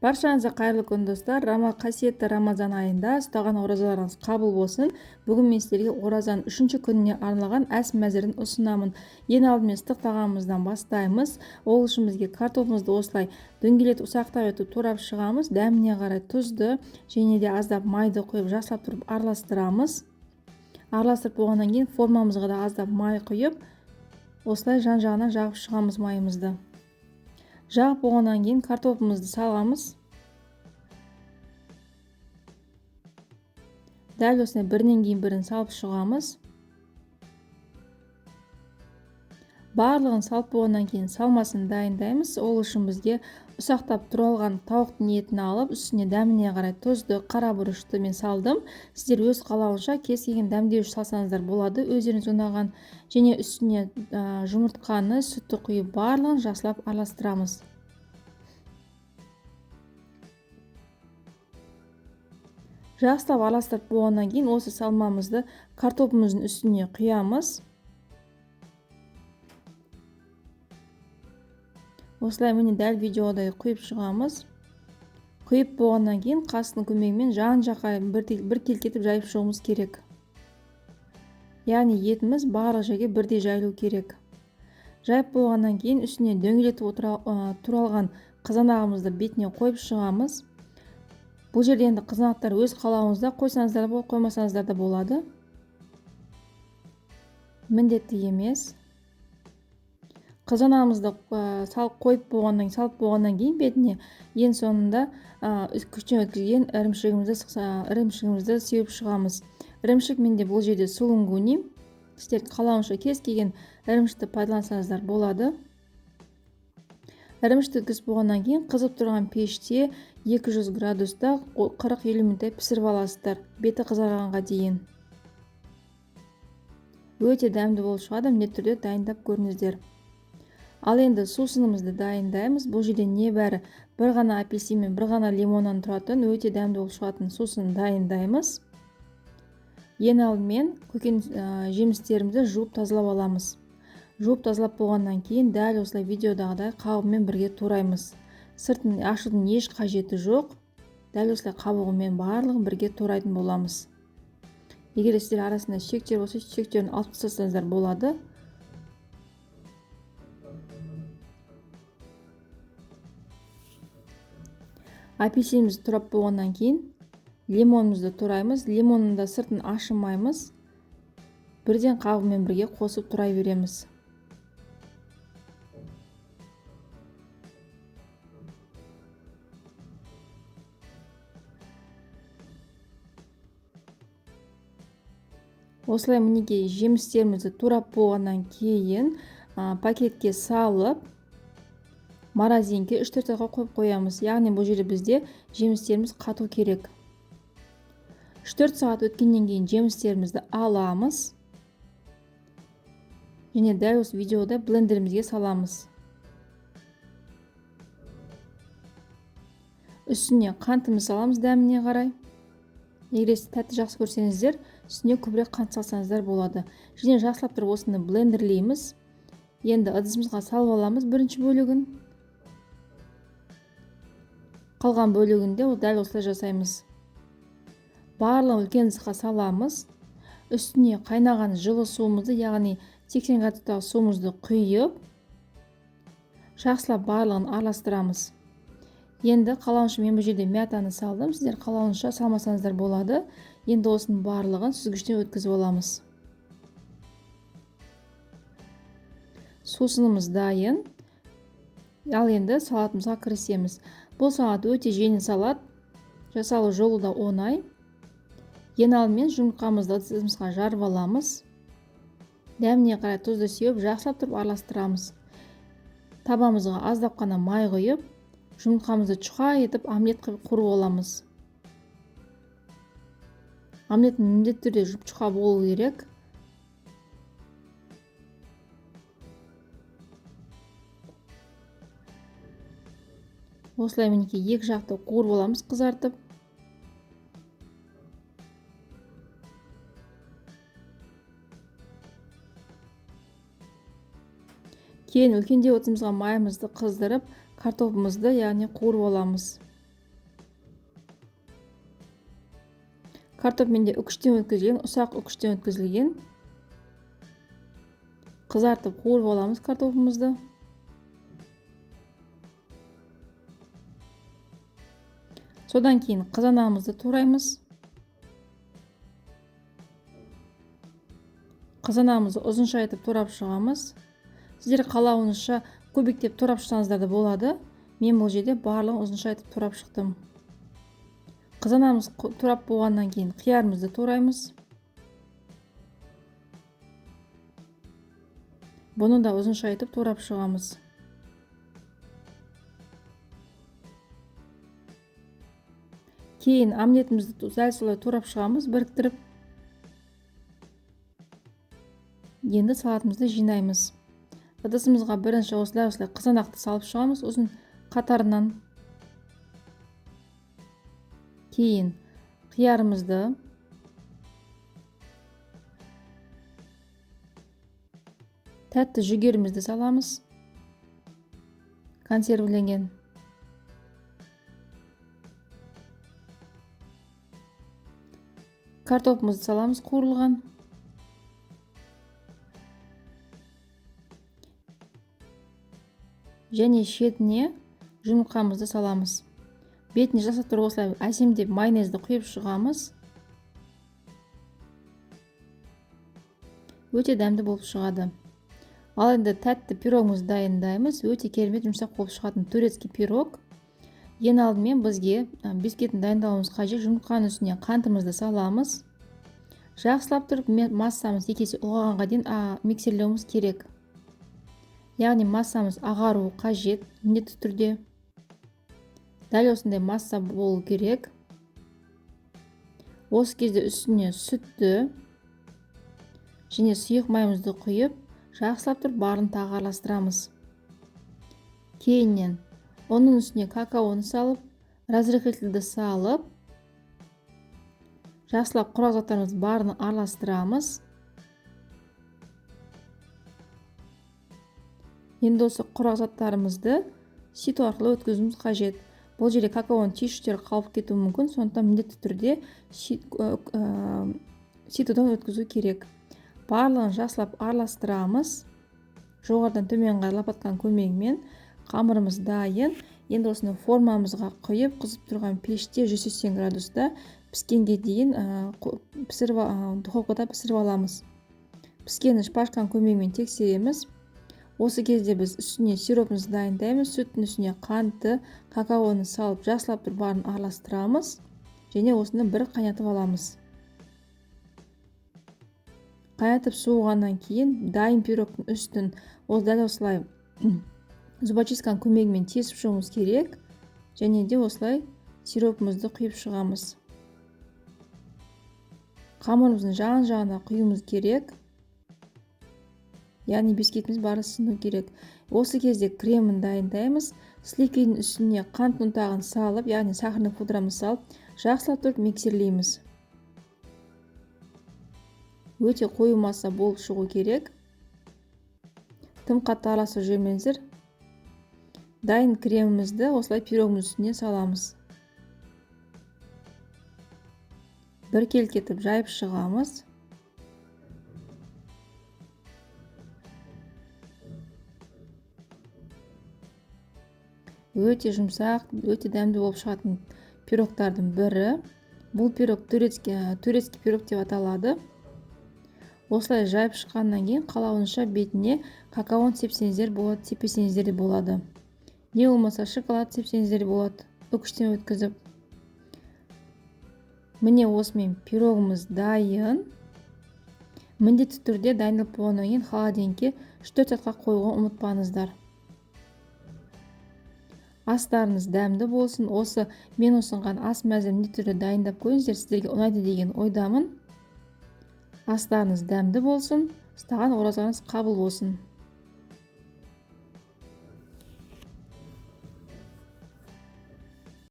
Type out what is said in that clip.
Баршаңызға қайырлы күн достар. Қасиетті Рамазан айында ұстаған оразаларыңыз қабыл болсын. Бүгін мен сіздерге оразаның 3-ші күніне арналған ас мәзірін ұсынамын. Ең алдымен ыстық тағамымыздан бастаймыз. Ол үшін бізге картопымызды осылай дөңгелетіп ұсақтап етіп турап шығамыз. Дәміне қарай тұзды және де аздап майды құйып жақсылап тұрып араластырамыз. Араластырып болғаннан кейін формамызға да аздап май құйып, осылай жан-жағынан жағып шығамыз майымызды. Жағып болғаннан кейін картопымызды саламыз. Дәл осылай бірінен кейін бірін салып шығамыз. Барлығын салып болғаннан кейін салмасын дайындаймыз. Ол үшін бізге ұсақтап туралған тауықтың етін алып, үстіне дәміне қарай тұзды, қара бұрышты мен салдым. Сіздер өз қалауынша кез келген дәмдеуіш салсаңыздар болады, өздеріңіз ұнаған. Және үстіне жұмыртқаны, сүтті құйып барлығын жақсылап араластырамыз. Жақсылап араластырып болғаннан кейін осы салмамызды картопымыздың үстіне құямыз. Осылай міне дәл видеодай құйып шығамыз. Құйып болғаннан кейін қастың көмегімен жан-жаққа бір келкетіп жайып шығуымыз керек. Яғни етіміз барлық жерге бірдей жайылу керек. Жайып болғаннан кейін үстіне дөңгелетіп туралған қызанағымызды бетіне қойып шығамыз. Бұл жерде енді қызанақтар өз қалауыңызда, қойсаңыздар да болады, қоймасаңыздар да болады. Міндетті емес. Қызанағымызды салып болғаннан кейін бетіне ең соңында күштен өткізген ірімшігімізді сеуіп шығамыз. Ірімшік менде бұл жерде сулунгуни. Сіздер қалауынша кез келген ірімшікті пайдалансаңыздар болады. Ірімшікті өткізіп болғаннан кейін қызып тұрған пеште 200 градуста 40-50 минуттай пісіріп аласыздар, беті қызарғанға дейін. Өте дәмді болып шығады, міндетті түрде дайындап көріңіздер. Ал енді сусынымызды дайындаймыз. Бұл жерде небәрі бір ғана апельсин мен бір ғана лимоннан тұратын өте дәмді болып шығатын сусын дайындаймыз. Ең алдымен көкөніс жемістерімізді жуып тазалап аламыз. Жуып тазалап болғаннан кейін дәл осылай видеодағыдай қабығымен бірге тураймыз. Сыртын ашудың еш қажеті жоқ. Дәл осылай қабығымен барлығын бірге турайтын боламыз. Егер сіздер арасында шектер болса, шектерін алып тастасаңыздар болады. Апельсинімізді турап болғаннан кейін лимонымызды тураймыз. Лимонның да сыртын ашымаймыз. Бірден қабығымен бірге қосып турай береміз. Осылай мінекей жемістерімізді турап болғаннан кейін пакетке салып морозилке 3-4 сағатқа қойып қоямыз. Яғни бұл жерде бізде жемістеріміз қату керек. 3-4 сағат өткеннен кейін жемістерімізді аламыз. Және дәл осы видеода блендерімізге саламыз. Үстіне қантымызды саламыз дәміне қарай. Егер тәтті жақсы көрсеңіздер, үстіне көбірек қант салсаңыздар болады. Және жақсылап тұрып осыны блендерлейміз. Енді ыдысымызға салып аламыз бірінші бөлігін. Қалған бөлігінде дәл осылай жасаймыз. Барлығын үлкен ыдысқа саламыз. Үстіне қайнаған жылы суымызды, яғни 80 градустағы суымызды құйып, жақсылап барлығын араластырамыз. Енді қалауынша мен бұл жерде мятаны салдым. Сіздер қалауынша салмасаңыздар болады. Енді осының барлығын сүзгіштен өткізіп аламыз. Сусынымыз дайын. Ал енді салатымызға кірісеміз. Бұл салат өте жеңіл салат. Жасалу жолы да оңай. Ең алдымен жұмыртқамызды ыдысымызға жарып аламыз. Дәміне қарай тұзды сеуіп, жақсылап тұрып араластырамыз. Табамызға аздап қана май құйып, жұмыртқамызды чұқа етіп омлет қылып құрып аламыз. Омлеттің міндетті түрде жұп-жұқа болу керек. Осылай мінекей екі жақты қуырып аламыз қызартып. Кейін үлкендеу отымызға майымызды қыздырып, картопымызды, яғни қуырып аламыз. Картоп менде үкіштен өткізілген, ұсақ үкіштен өткізілген. Қызартып қуырып аламыз картопымызды. Содан кейін қызанағымызды тураймыз. Қызанағымызды ұзынша етіп турап шығамыз. Сіздер қалауыңызша көбіктеп турап шықсаңыздар да болады. Мен бұл жерде барлығын ұзынша етіп турап шықтым. Қызанағымыз турап болғаннан кейін қиярымызды тураймыз. Бұны да ұзынша етіп турап шығамыз. Кейін омлетімізді сәл солай турап шығамыз, біріктіріп. Енді салатымызды жинаймыз. Ыдысымызға бірінші осылай қызанақты салып шығамыз ұзын қатарынан. Кейін қиярымызды, тәтті жүгерімізді саламыз. Консервіленген. Картопымызды саламыз қуырылған. Және шетіне жұмыртқамызды саламыз. Бетіне жасап тұрып осылай әсемдеп майонезді құйып шығамыз. Өте дәмді болып шығады. Ал енді тәтті пирогымызды дайындаймыз. Өте керемет жұмсақ болып шығатын турецкий пирог. Ең алдымен бізге бискетін дайындауымыз қажет. Жұмыртқаның үстіне қантымызды саламыз. Жақсылап тұрып массамыз екесе ұлғайғанға дейін миксерлеуіміз керек. Яғни массамыз ағару қажет міндетті түрде. Дәл осындай масса болу керек. Осы кезде үстіне сүтті және сұйық майымызды құйып, жақсылап тұрып барын тағы араластырамыз. Кейіннен оның үстіне какаоны салып, разрыхлительді салып, жақсылап құрғақ заттарымызды барын араластырамыз. Енді осы құрғақ заттарымызды ситу арқылы өткізуіміз қажет. Бұл жерде какаоның түйіршіктері қалып кетуі мүмкін, сондықтан міндетті түрде ситудан өткізу керек. Барлығын жақсылап араластырамыз. Жоғарыдан төмен қарай лопатканың көмегімен қамырымыз дайын. Енді осыны формамызға құйып, қызып тұрған пеште 180 градуста піскенге дейін духовкада пісіріп аламыз. Піскені шпажканың көмегімен тексереміз. Осы кезде біз үстіне сиропымызды дайындаймыз. Сүттің үстіне қантты, какаоны салып, жақсылап тұрып барын араластырамыз. Және осыны бір қайнатып аламыз. Қайнатып суығаннан кейін дайын пирогтың үстін дәл осылай зубочистканың көмегімен тесіп шығуымыз керек. Және де осылай сиропымызды құйып шығамыз. Қамырымыздың жағын-жағына құюымыз керек. Яғни бискетіміз бары сыну керек. Осы кезде кремін дайындаймыз. Сливкенің үстіне қант ұнтағын салып, яғни сахарный пудрамыз салып, жақсылап тұрып миксерлейміз. Өте қою масса болып шығу керек. Тым қатты араластырып жүрмеңіздер. Дайын кремімізді осылай пирогымыз үстіне саламыз. Біркелкетіп жайып шығамыз. Өте жұмсақ, өте дәмді болып шығатын пирогтардың бірі. Бұл пирог турецкий пирог деп аталады. Осылай жайып шыққаннан кейін қалауыңызша бетіне какаоны сепсеңіздер болады, сеппесеңіздер де болады. Не болмаса шоколад сепсеңіздер болады, үкіштен өткізіп. Міне осымен пирогымыз дайын. Міндетті түрде дайындалып болғаннан кейін холодильникке 3-4 сағатқа қоюға ұмытпаңыздар. Астарыңыз дәмді болсын. Осы мен ұсынған ас мәзірін міндетті түрде дайындап көріңіздер, сіздерге ұнайды деген ойдамын. Астарыңыз дәмді болсын. Ұстаған оразаңыз қабыл болсын.